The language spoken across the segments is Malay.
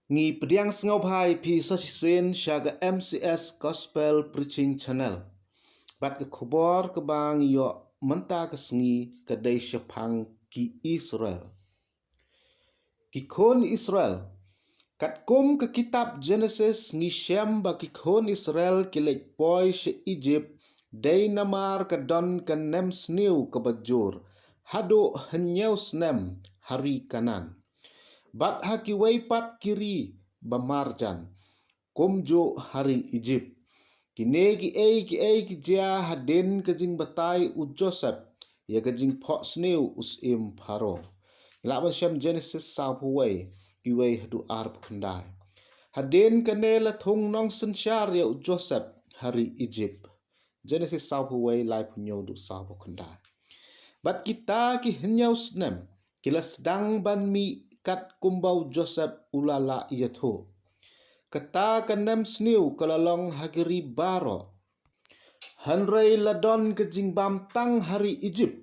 Ngi pediang sengau bhai pi sasisin syaga MCS Gospel Preaching Channel. Bat ke khobor ke bang yo menta ke sengi ke dai syapang ki Israel. Ki kon Israel. Kat kum ke kitab Genesis ngi syam ba ki kon Israel ki lek boy she Egypt dai namar ke don ke nem sniu ke bajur. Hado henyau snem hari kanan. Bat haki waipat kiri bamarjan komjo hari Egypt. Kine ki ki jia hadin ke jing batai u Joseph ya ke jing pok sneu usim pharo. Laban syam Genesis sa huwai iwai hadu arp khandai. Hadin kene la thong nong sensyar ya u Joseph hari Egypt. Genesis sa huwai lai punyo du sa khandai. Bat kita ki henyau snem kila sedang ban mi kat kumbau Joseph ulala yatho. Kata kanem sniu kalalong hagiri baro. Hanrei ladon ke jingbam tang hari Egypt.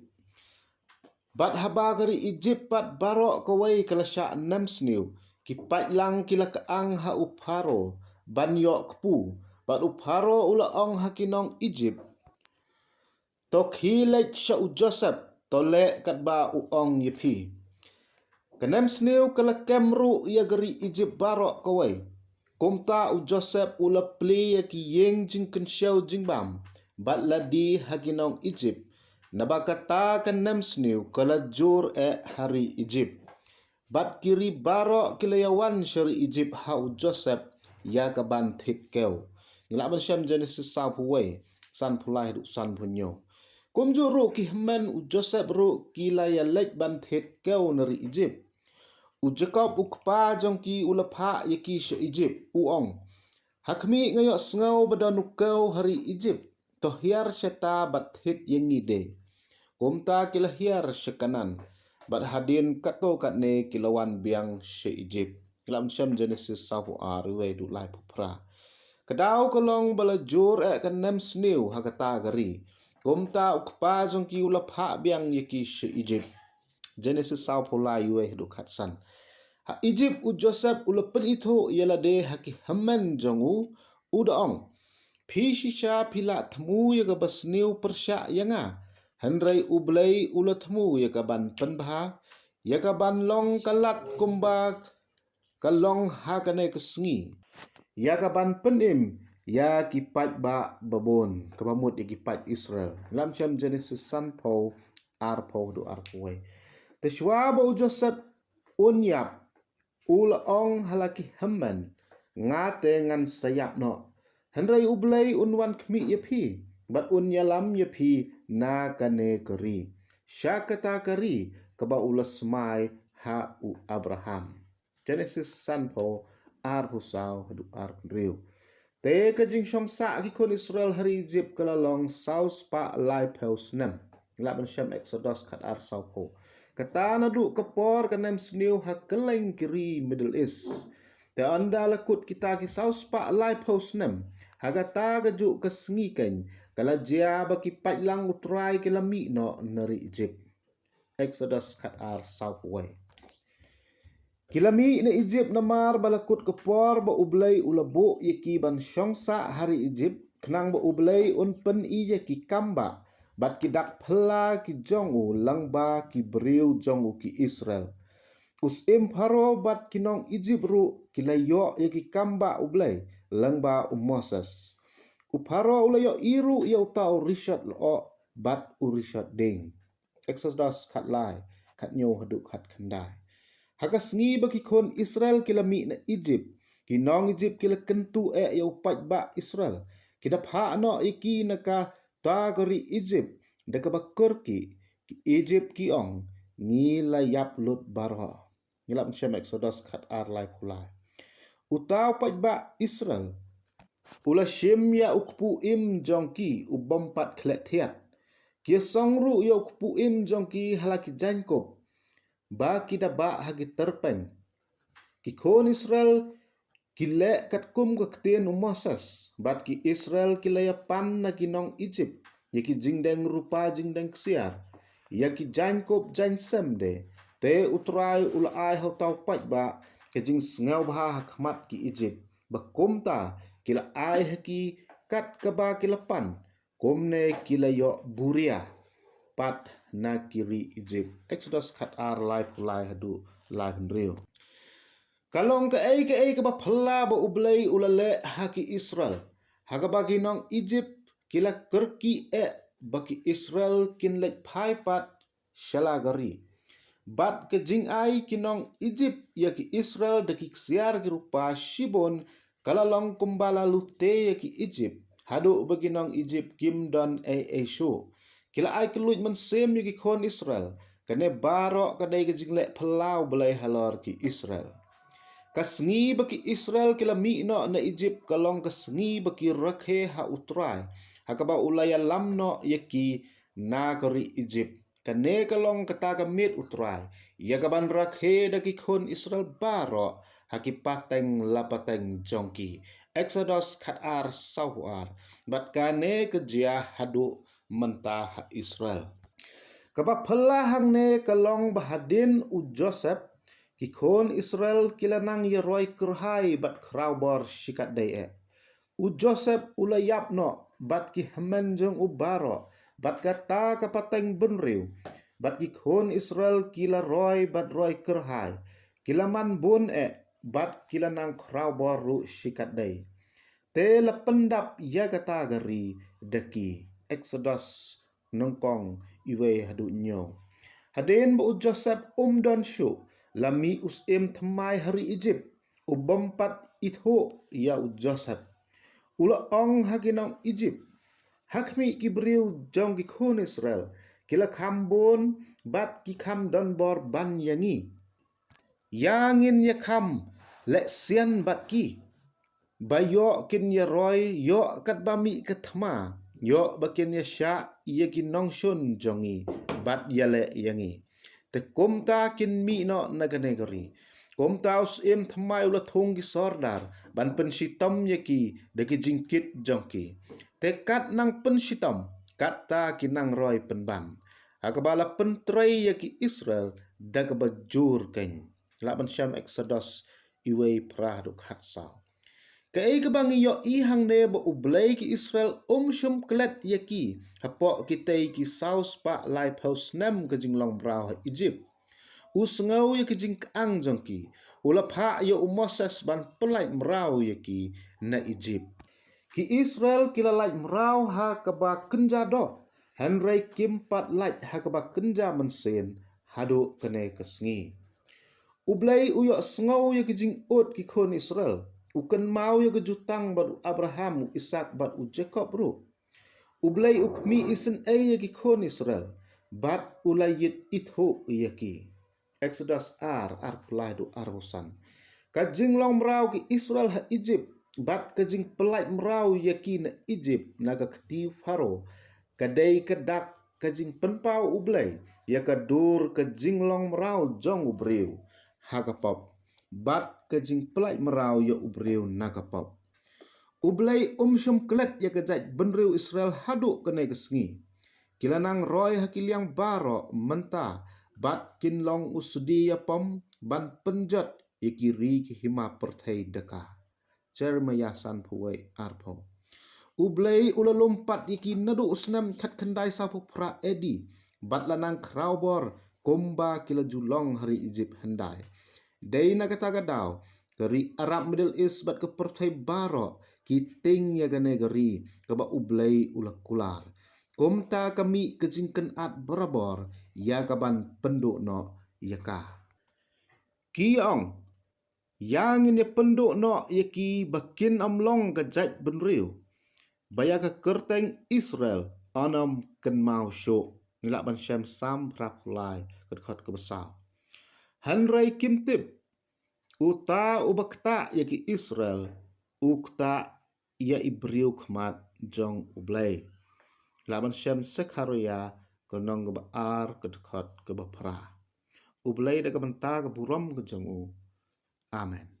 Bat haba gari Egypt bat baro kawai kalasya nem sniu. Kipat lang kila kaang ha uparo. Ban yok kepu. Bat uparo ula ong hakinong Egypt. Tok hilek sya u Joseph tolek kat ba uong yepi. Kanem sniu kala kemru ya gari Egypt baro kawai. Kumta u Joseph ula pli ya ki yeng jing kensyau jingbam. Bat ladi haginong Egypt. Nabakata kanem sniu kala jur hari Egypt. Bat kiri baro kilayawan syari Egypt ha u Joseph ya kaban thit keu. Ngelaban syam Genesis sa huwai san pulai du san punyo. Kumju ru ki hemen u Joseph ru kilaya lek ban thit keu nari Egypt. U Jacob u kpa jongki ulapha yaki she Egypt uong. Hakmi ngayo sngau badan ukau hari Egypt. To hiar syata bat hit yengi de. Kumta kila hiar syakanan. Bat hadin kato katne kilawan biang she Egypt. Kilam syam Genesis sapu arwe du lai pupra. Kadau kolong balajur kanem sniu hakata gari. Kumta ukpa jongki ulapha biang yaki she Egypt. Genesis sao pulai yue du khatsan. Ha Egypt u Joseph ulapen itu ialah de haki hemen jongu udaong. Pi shisha pila temu ya ka basniu persya yanga. Henry ublay ula temu ya ka ban penbha. Ya ka ban long kalat kumbak kalong hakane kesengi. Ya ka ban penim ya kipat ba babon. Kabamut ya kipat Israel. Lam syam Genesis san po arpo du arpuwe. Teshwa ba u Joseph unyap ula ong halaki hemen ngate ngan sayap no. Henry ublay unwan kmi yepi. Bat unyalam yepi na kane keri. Syakata keri kaba ula semai ha u Abraham. Genesis sanpo arpusau hadu arpriu. Te kajing syong sa kikon Israel hari Egypt kalalong saus pa lai peus nem. Laban syam Exodus kat ar saupo. Kata nadu kapor kanem sniu hakeleng kiri Middle East. Te anda lakut kita ki saus pa lai peus nem. Hagata gaju kesengikan. Kala jia baki patlang utrai kilami no nari Egypt. Exodus kat ar saupo. Kilami na Egypt namar balakut kapor ba ublay ulabo yaki ban syongsa hari Egypt. Kenang ba ublay unpen iya ki kamba. Bat kidak pela ki jongu langba ki beriu jongu ki Israel. Usim pharo bat kinong Egypt ru kilayo yaki kamba ublay langba Moses. Upharo ulayo iru ya utau Richard lo bat Richard ding. Exodus kat lai kat nyo hadu kat kandai. Hakas ngi bagi kon Israel kilami na Egypt. Kinong Egypt kila kentu ya upat ba Israel. Kidap ha no iki naka ta gori Egypt. Deka bakur ki Egypt ki ong. Ngi layap lut barha. Ngilap syam Exodus kat ar lai pulai. Utau pat ba Israel. Ula syim ya ukpu im jongki ubampat klet thiat. Kia songru ya ukpu im jongki halaki Jacob. Ba kita ba hagi terpeng. Kikon Israel kile kat kum kaktian Moses. Bat ki Israel kilayapan na kinong Egypt. Yaki jingdeng rupa jingdeng ksiar. Yaki Jacob jansem de. Te utrai ula ai hau tau pat ba. kejing sengau bah khmat ki Egypt bakomta kila ai haki kat kaba kilapan komne kila yo buria pat na kiri Egypt. Exodus kat ar life ulai hadu life real. Kalong ke ai ke ba phalla ba ublai ulale haki Israel. Haga bagi nong Egypt kila kerki bagi Israel kin lek phai pat shalagari. Bat ke jing ai kinong Egypt ya ki Israel deki siar ki rupa Shibon kalalong kumbala lute ya ki Egypt. Hadu bagi nong Egypt kim don show. Kila ai keluj mensem ya ki kon Israel. Kane barok kadai ke jing lek pelau belai halor ki Israel. Kasngi bagi Israel kila mi no na Egypt kalong kasngi bagi rakhe ha utrai. Hakaba ulaya lamno yaki na kari Egypt. Kane kalong kata mit utrai. Ya kaban rakhe daki kon Israel baro haki pateng lapateng jongki. Exodus khatar sawar. Bat kane kejia hadu mentah Israel. Kaba pelahang ne kalong bahadin u Joseph kikon Israel kilanang yeroi kerhai bat kraubor shikat dae. U Joseph ulayap no bat ki hemenjong u baro bat kata kapateng benriu bat kikon Israel kila roi bat roi kerhai kilaman bun bat kilanang kraubor ru shikat dae. Te lependap ya kata gari deki. Exodus nongkong iwe hadu nyo. Hadin bu Joseph don shu lami usim thamai hari Egypt ubampat itho ya Joseph ula ong haginong Egypt hakmi kibriu jong gikun Israel kila kambon bat kikam don bor ban yangi yangin yakam leksian bat ki bayo kin ya roy yo kat bami kathma yo bakin ya sha ye kinong shun jongi bat yale yangi te komta kin mi no naganegari komta us im thamai ula thong ki sordar ban pensitam yaki deki jingkit jongki te kat nang pensitam kata kinang roy penban akabala pentrai yaki Israel dagbajur ken laban syam Exodus iwe praduk hatsa Kei kebangi yo ihang ne bo ublay ki Israel shum klet yaki hapo kitay ki saus pa lai paus nem kajing long brau ha Egypt. Usngau ya kajing kaang jongki ulapha yo Moses ban pelai mrau yaki na Egypt. Ki Israel kila lai mrau ha kaba kenja do Henry kimpat lai ha kaba kenja mensen hadu kene kesngi. Ublay uyo sngau ya kajing ut ki kon Israel. Ukan mau ya kejutang bad Abraham, Ishak bad Jacob ru. Ublay ukmi isen ya kon Israel. Bad ulayit itho yaki. Exodus ar pelai du arbusan. Kajing long merau ki Israel ha Egypt. Bad kajing pelai merau yaki na Egypt naga keti Faro. Kadai kedak kajing penpau ublay. Ya kadur kajing long merau jong ubriu. Hagapop. Bat kajing pelai merau ya ubriu nakapop. Ublay syum kelet ya kejait benriu Israel hadu kenai kesngi. Kilanang roy hakiliang baro mentah. Bat kinlong usudi ya pom ban penjat ya kiri ki hima perthai deka. Jeremiah san puwai arpo. Ublay ula lompat yaki nadu usnam kat kendai sapu pra edi. Bat lanang kraubor komba kila julong hari Egypt hendai. Dai na kata gadau kari Arab Middle East bat ke pertai baro kiting ya gane gari kaba ublay ulak kular. Komta kami kejingken at berabor ya kaban penduk no yaka. Kiong yang ini penduk no yaki bakin amlong kejait benriu. Baya ke kerteng Israel anam ken mau syuk. Nilak ban syam sam prapulai kedkot kebesar. Henry kimtip uta ubakta yaki Israel ukta ya ibriu khmat jong ublay laban syam sekharia konong kebaar kedkot kebapra ublay da kebenta keburam ke jong u amen.